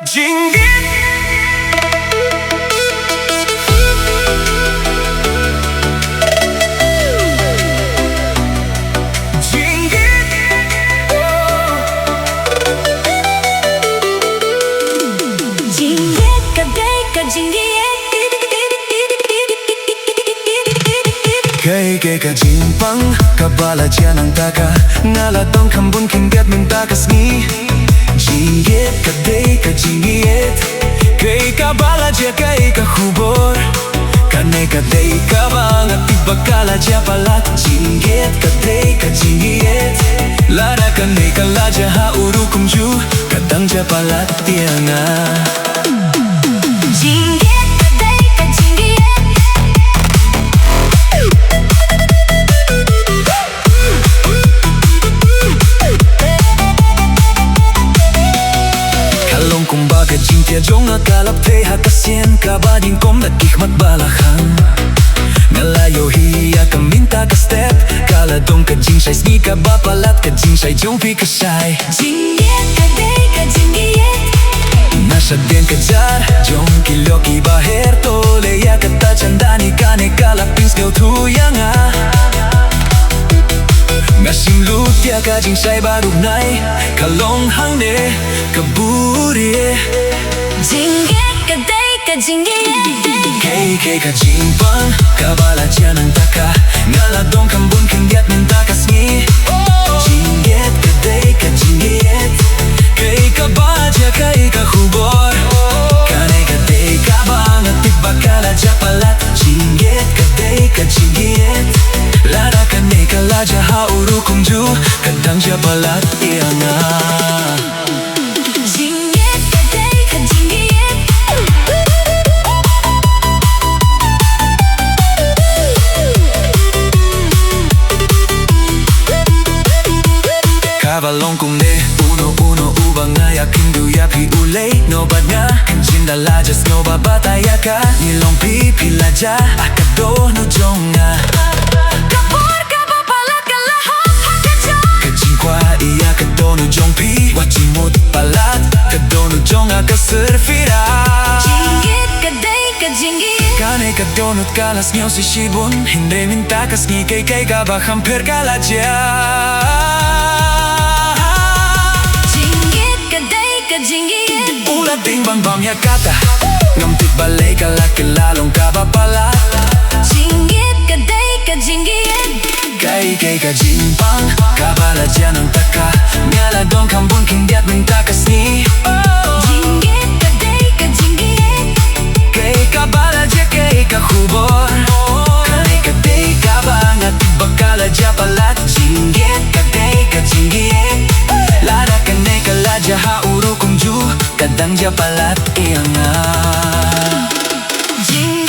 Jinggit Jinggit Jinggit kadai ka jinggit Kay ka jimpang kabala dyan ang taka Ngalatong kambun kinggat mong takas ni Jinggit kadai ka jinggit Kay kabala dyan kay kahubor Kanay kadai ka bang at ibakala dyan palat Jinggit kadai ka jinggit Lara kanay kala dyan hauru kumju Kadang dyan palat tianga Jinggit kadai ka jinggit Kalong kumbaga jingtia jong akalap te hakasien kabading kom nagikmat balahan Ngalayo hiya kaminta ka step Kaladong ka jing shay sni ka bapalat ka jing shay jong pi ka shay Jinggit kadai ka jinggit Nasa din ka jar jong kilyo ki baher tole ya kata chandani kane kalapin skill tuyang Ngasim lutya ka jing shay baru nai Kalong hang ne kaburi Jinggit kadai ka jinggit Kay ka jimpang kabala dyan ang taka Ngaladong kambun kinggat ng takas ni Jinggit kadai ka jinggit Kay ka badya kay ka hubor Kanay kadai ka bang at ibakala dya palat Jinggit kadai ka jinggit Lara kanay kala dya hauru kumju Kadang dya palat ianga Jinggit kadai ka jinggit Kabalong kung ne Uno ubang ngayak hinduya pi ulay No bad nga Kanjinda lajas no babataya ka Nilong pipila ja Akado no jong nga Kapur ka bapalat ka lahap hakachong Kajing kwa iya kado no jong pi Wajimut palat Kado no jong nga kasurfira Jinggit kadai ka jinggit Kanay kadonot kalas nyo si Shibun Hindi mintakas ni kay ka ba hamper kaladya Jinggit kadai ka jinggit Ulat ding bang bamya kata Ngamtit balay kalakilalong kabapalat Jinggit kadai ka jinggit Kay ka jimpang kabala dyan ang taka Ngaladong kambun kinggat ng takas ni Jinggit kadai ka jinggit Kay kabala dyan kay kahubor Kanay kaday ka bang at ibakala dyan palat Jinggit kaday ka jinggit Lara kanay kala dyan hauro kumju Kadang dyan palat iyanga Jinggit